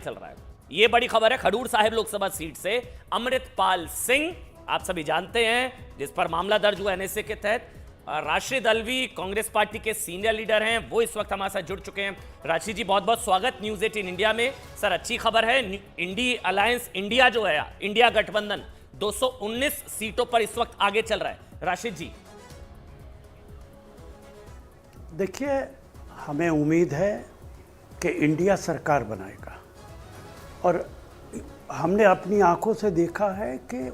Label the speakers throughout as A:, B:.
A: चल रहा है। ये बड़ी खबर है खडूर साहिब लोकसभा सीट से अमृतपाल सिंह, आप सभी जानते हैं, जिस पर मामला दर्ज हुआ एनएसए के तहत। राशिद अल्वी कांग्रेस पार्टी के सीनियर लीडर हैं, वो इस वक्त हमारे साथ जुड़ चुके हैं। राशिद जी, बहुत बहुत स्वागत न्यूज 18 इंडिया में। सर, अच्छी खबर है, इंडी अलायंस इंडिया जो है, इंडिया गठबंधन 219 सीटों पर इस वक्त आगे चल रहा है। राशिद जी,
B: देखिए, हमें उम्मीद है कि इंडिया सरकार बनाएगा और हमने अपनी आंखों से देखा है कि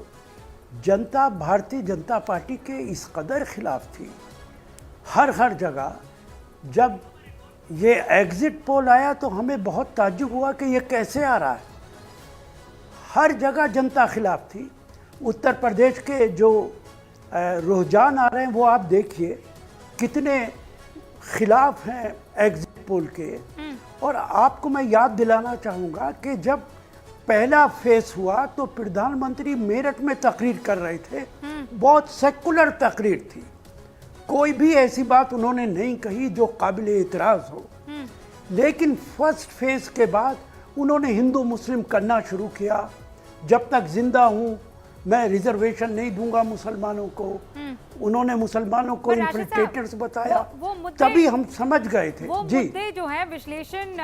B: जनता भारतीय जनता पार्टी के इस कदर खिलाफ थी। हर जगह जब ये एग्जिट पोल आया तो हमें बहुत ताज्जुब हुआ कि ये कैसे आ रहा है। हर जगह जनता खिलाफ थी। उत्तर प्रदेश के जो रुझान आ रहे हैं वो आप देखिए कितने खिलाफ हैं एग्जिट पोल के। और आपको मैं याद दिलाना चाहूँगा कि जब पहला फेस हुआ तो प्रधानमंत्री मेरठ में तकरीर कर रहे थे, बहुत सेकुलर तकरीर थी, कोई भी ऐसी बात उन्होंने नहीं कही जो काबिल एतराज़ हो। लेकिन फर्स्ट फेज के बाद उन्होंने हिंदू मुस्लिम करना शुरू किया। जब तक जिंदा हूँ मैं रिजर्वेशन नहीं दूंगा मुसलमानों को। उन्होंने मुसलमानों को इन्फिल्ट्रेटर्स बताया, तभी हम समझ गए थे।
C: वो मुद्दे जो है विश्लेषण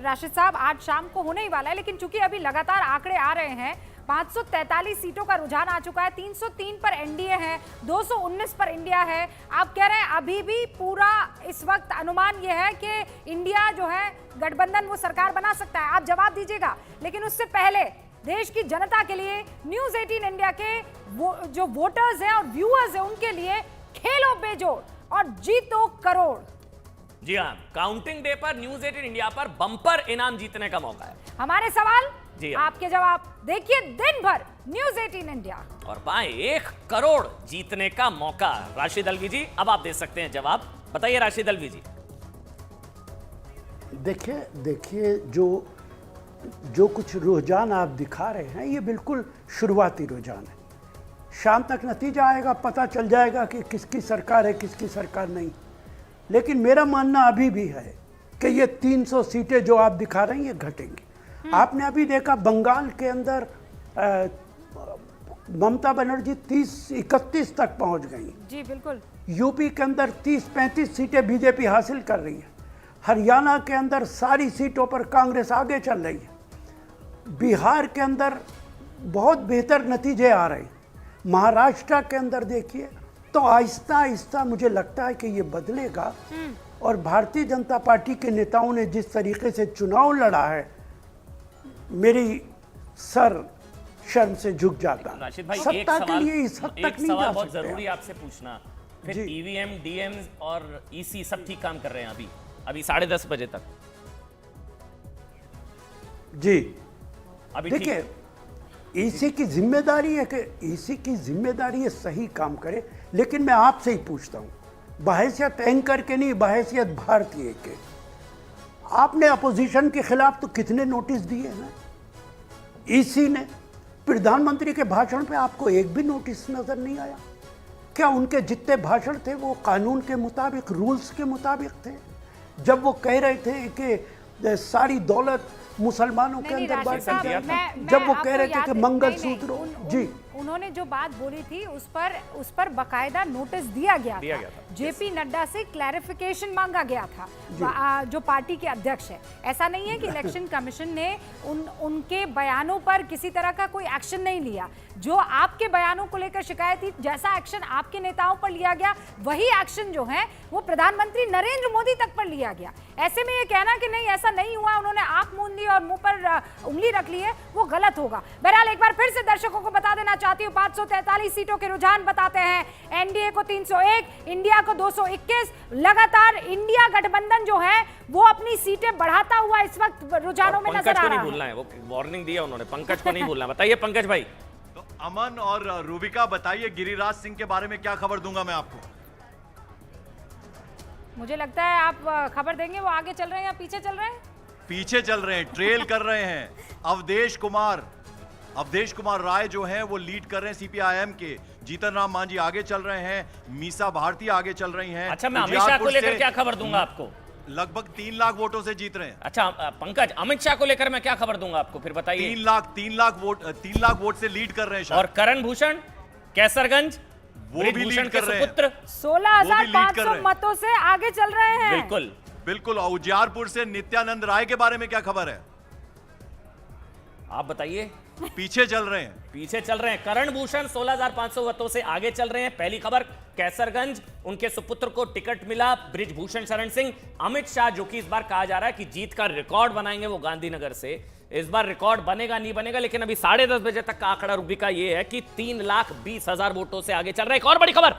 C: राशिद साहब आज शाम को होने ही वाला है, लेकिन चूंकि अभी लगातार आंकड़े आ रहे हैं, 543 सीटों का रुझान आ चुका है, 303 पर एनडीए है, 219 पर इंडिया है। आप कह रहे हैं अभी भी पूरा इस वक्त अनुमान यह है कि इंडिया जो है गठबंधन वो सरकार बना सकता है। आप जवाब दीजिएगा, लेकिन उससे पहले देश की जनता के लिए न्यूज 18 इंडिया के जो वोटर्स हैं और व्यूअर्स हैं उनके लिए खेलो बेजोड़ और जीतो करोड़।
A: जी हाँ, काउंटिंग डे पर न्यूज 18 इंडिया पर बम्पर इनाम जीतने का मौका है।
C: हमारे सवाल
A: जी
C: आपके जवाब, देखिए दिन भर न्यूज 18 इंडिया
A: और पाए 1 करोड़ जीतने का मौका। राशिद अल्वी जी, अब आप दे सकते हैं जवाब। बताइए राशिद अल्वी जी।
B: देखिए जो कुछ रुझान आप दिखा रहे हैं ये बिल्कुल शुरुआती रुझान है। शाम तक नतीजा आएगा, पता चल जाएगा कि किसकी सरकार है किसकी सरकार नहीं। लेकिन मेरा मानना अभी भी है कि ये 300 सीटें जो आप दिखा रहे हैं ये घटेंगी। आपने अभी देखा बंगाल के अंदर ममता बनर्जी 30-31 तक पहुंच गई।
C: जी बिल्कुल।
B: यूपी के अंदर 30-35 सीटें बीजेपी हासिल कर रही है। हरियाणा के अंदर सारी सीटों पर कांग्रेस आगे चल रही है। बिहार के अंदर बहुत बेहतर नतीजे आ रहे हैं। महाराष्ट्र के अंदर देखिए, तो आहिस्ता आहिस्ता मुझे लगता है कि ये बदलेगा। और भारतीय जनता पार्टी के नेताओं ने जिस तरीके से चुनाव लड़ा है, मेरी सर शर्म से झुक जाता।
A: राशिद भाई,
B: सत्ता के लिए इस हद तक नहीं जा
A: बहुत
B: सकते।
A: जरूरी आपसे पूछना, फिर ईवीएम डीएम और ईसी सब ठीक काम कर रहे हैं अभी 10:30 बजे तक?
B: जी
A: अभी
B: देखिए, ईसी की जिम्मेदारी है कि ईसी की जिम्मेदारी है सही काम करे। लेकिन मैं आपसे ही पूछता हूं, बहैसियत एंकर के नहीं, बहैसियत भारतीय के, आपने अपोजिशन के खिलाफ तो कितने नोटिस दिए हैं? ईसी ने प्रधानमंत्री के भाषण पे आपको एक भी नोटिस नजर नहीं आया? क्या उनके जितने भाषण थे वो कानून के मुताबिक, रूल्स के मुताबिक थे? जब वो कह रहे थे कि सारी दौलत मुसलमानों के अंदर बांट दिया था, जब वो कह रहे थे कि मंगलसूत्र, जी
C: उन्होंने जो बात बोली थी उस पर बकायदा नोटिस दिया गया था। जेपी नड्डा से क्लैरिफिकेशन मांगा गया था, जो पार्टी के अध्यक्ष है। ऐसा नहीं है कि इलेक्शन कमीशन ने उनके बयानों पर किसी तरह का कोई एक्शन नहीं लिया। जो आपके बयानों को लेकर शिकायत थी, जैसा एक्शन आपके नेताओं पर लिया गया, वही एक्शन जो है वो प्रधानमंत्री नरेंद्र मोदी तक पर लिया गया। ऐसे में ये कहना कि नहीं ऐसा नहीं हुआ, उन्होंने आंख मूंद ली और मुंह पर उंगली रख ली है, वो गलत होगा। बहरहाल एक बार फिर से दर्शकों को बता देना चाहती हूँ, 543 सीटों के रुझान बताते हैं। एनडीए को 301, इंडिया को 221। लगातार इंडिया गठबंधन जो है वो अपनी सीटें बढ़ाता हुआ इस वक्त रुझानों में नजर आ रहा है।
A: वो वार्निंग दिया उन्होंने, पंकज को नहीं भूलना। बताइए पंकज भाई।
D: तो अमन और रूबिका, बताइए गिरिराज सिंह के बारे में क्या खबर दूंगा मैं आपको?
C: मुझे लगता है आप खबर देंगे, वो आगे चल रहे हैं या पीछे चल रहे हैं?
D: पीछे चल रहे हैं, ट्रेल कर रहे हैं। अवधेश कुमार राय जो हैं वो लीड कर रहे हैं सीपीआईएम के। जीतन राम मांझी आगे चल रहे हैं, मीसा भारती आगे चल रही हैं।
A: अच्छा, मैं अमित शाह को लेकर क्या खबर दूंगा आपको?
D: लगभग 3 लाख वोटों से जीत रहे हैं।
A: अच्छा पंकज, अमित शाह को लेकर मैं क्या खबर दूंगा आपको, फिर बताइए।
D: 3 लाख वोट से लीड कर रहे हैं।
A: और करण भूषण कैसरगंज
D: वो भी लीड कर रहे हैं।
A: पुत्र
C: 16,500 मतों से आगे चल रहे हैं।
A: बिल्कुल
D: बिल्कुल। उजियारपुर से नित्यानंद राय के बारे में क्या खबर है?
A: आप बताइए।
D: पीछे चल रहे हैं।
A: पीछे चल रहे हैं। करण भूषण 16,500 मतों से आगे चल रहे हैं। पहली खबर, कैसरगंज उनके सुपुत्र को टिकट मिला, बृजभूषण शरण सिंह। अमित शाह जो कि इस बार कहा जा रहा है कि जीत का रिकॉर्ड बनाएंगे वो गांधीनगर से, इस बार रिकॉर्ड बनेगा नहीं बनेगा, लेकिन अभी 10:30 बजे तक का आंकड़ा रूबिका ये है कि 3,20,000 वोटों से आगे चल रहा है। एक और बड़ी खबर,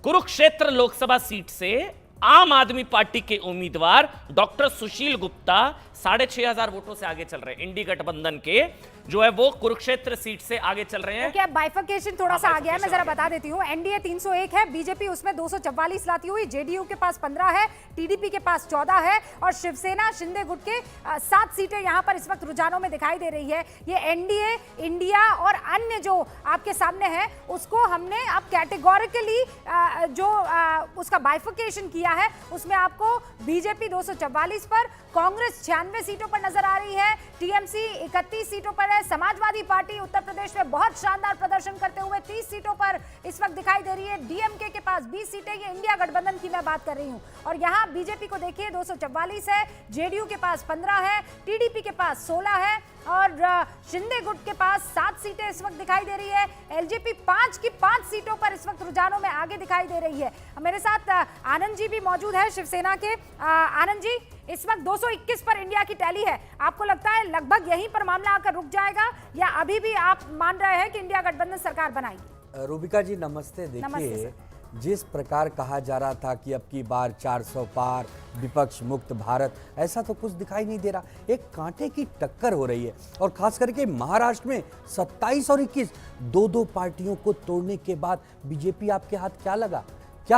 A: कुरुक्षेत्र लोकसभा सीट से आम आदमी पार्टी के उम्मीदवार डॉक्टर सुशील गुप्ता 6,500 वोटों से आगे चल रहे हैं। इंडी गठबंधन के जो है वो कुरुक्षेत्र सीट से आगे चल रहे हैं।
C: क्या बाइफिकेशन थोड़ा सा आ गया है, मैं जरा बता देती हूँ। एनडीए 301 है, बीजेपी उसमें 244 लाती हुई, जेडीयू के पास 15 है, टीडीपी के पास 14 है और शिवसेना शिंदे गुट के 7 सीटें यहाँ पर इस वक्त रुझानों में दिखाई दे रही है। ये एनडीए, इंडिया और अन्य जो आपके सामने है उसको हमने अब कैटेगोरिकली जो उसका बाइफिकेशन किया है, उसमें आपको बीजेपी 244 पर, कांग्रेस 96 सीटों पर नजर आ रही है, टीएमसी 31 सीटों पर है, समाजवादी पार्टी उत्तर प्रदेश में बहुत शानदार प्रदर्शन करते हुए 30 सीटों पर इस वक्त दिखाई दे रही है, डीएमके के पास 20 सीटें, ये इंडिया गठबंधन की मैं बात कर रही हूं। और यहां बीजेपी को देखिए 244 है, जेडीयू के पास 15 है, टीडीपी के पास 16 है और शिंदे गुट के पास 7 सीटें इस वक्त दिखाई दे रही है। एलजेपी 5 की 5 सीटों पर इस वक्त रुझानों में आगे दिखाई दे रही है। मेरे साथ आनंद जी भी मौजूद है शिवसेना के। आनंद जी, इस वक्त 221 पर इंडिया की टैली है, आपको लगता है लगभग यहीं पर मामला आकर रुक जाएगा या अभी भी आप मान रहे हैं कि इंडिया गठबंधन सरकार बनाएगी?
E: रूबिका जी नमस्ते। देखिए, जिस प्रकार कहा जा रहा था कि अब की बार 400 पार, विपक्ष मुक्त भारत, ऐसा तो कुछ दिखाई नहीं दे रहा। एक कांटे की टक्कर हो रही है और खास करके महाराष्ट्र में 27 और 21 दो पार्टियों को तोड़ने के बाद बीजेपी आपके हाथ क्या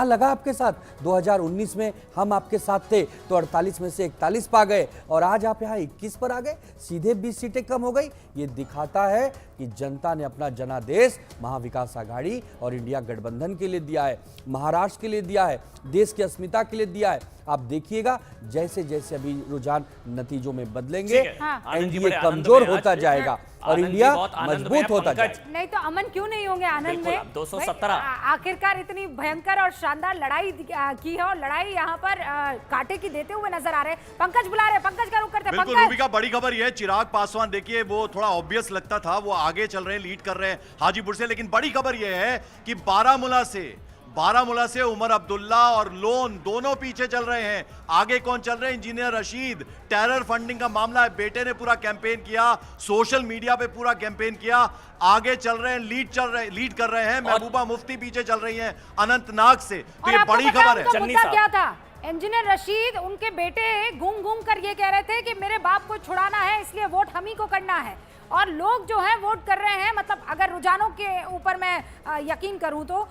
E: लगा आपके साथ? 2019 में हम आपके साथ थे तो 48 में से 41 पा गए और आज आप यहाँ 21 पर आ गए, सीधे 20 सीटें कम हो गई। ये दिखाता है कि जनता ने अपना जनादेश महाविकास आघाड़ी और इंडिया गठबंधन के लिए दिया है, महाराष्ट्र के लिए दिया है, देश की अस्मिता के लिए दिया है। आप देखिएगा जैसे जैसे अभी रुझान नतीजों में बदलेंगे, एनडीए कमजोर होता जाएगा और इंडिया मजबूत होता जाएगा।
C: नहीं तो अमन क्यों नहीं होंगे आनंद में?
A: 217
C: आखिरकार इतनी भयंकर और शानदार लड़ाई की है और लड़ाई यहाँ पर कांटे की देते हुए नजर आ रहे हैं। पंकज बुला रहे, पंकज का रुख करते हैं।
D: बिल्कुल रूबिका, बड़ी खबर यह है, चिराग पासवान देखिए वो थोड़ा ऑब्वियस लगता था, वो आगे चल रहे हैं, लीड कर रहे हैं हाजीपुर से, लेकिन बड़ी खबर यह है कि बारामूला से उमर अब्दुल्ला और लोन दोनों पीछे चल रहे हैं। आगे कौन चल रहे हैं? इंजीनियर रशीद। टेरर फंडिंग का मामला है, बेटे ने पूरा कैंपेन किया, सोशल मीडिया पे पूरा कैंपेन किया, आगे चल रहे हैं, लीड कर रहे हैं। महबूबा मुफ्ती पीछे चल रही हैं अनंतनाग से। तो ये बड़ी खबर है।
C: मुद्दा क्या था? इंजीनियर रशीद, उनके बेटे घूम कर ये कह रहे थे कि मेरे बाप को छुड़ाना है, इसलिए वोट हम ही को करना है, और लोग जो है वोट कर रहे हैं, मतलब अगर रुझानों के ऊपर मैं यकीन करूं तो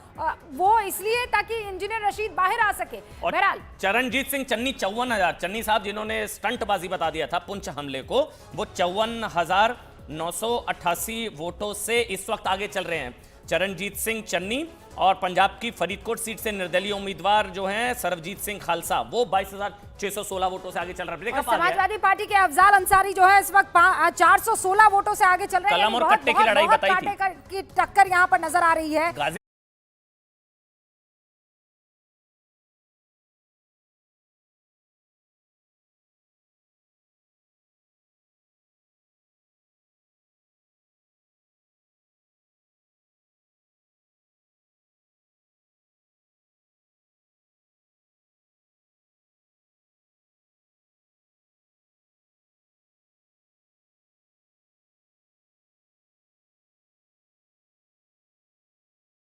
C: वो इसलिए ताकि इंजीनियर रशीद बाहर आ सके। बहरहाल
A: चरणजीत सिंह चन्नी 54,000, चन्नी साहब जिन्होंने स्टंटबाजी बता दिया था पुंछ हमले को, वो 54,988 वोटों से इस वक्त आगे चल रहे हैं चरणजीत सिंह चन्नी। और पंजाब की फरीदकोट सीट से निर्दलीय उम्मीदवार जो हैं सरबजीत सिंह खालसा, वो 22,616 वोटों से आगे चल रहा है।
C: समाजवादी पार्टी के अफजाल अंसारी जो है इस वक्त 416 वोटों से आगे चल रहे हैं।
A: कलम और कट्टे की लड़ाई बताई थी,
C: की टक्कर यहाँ पर नजर आ रही है।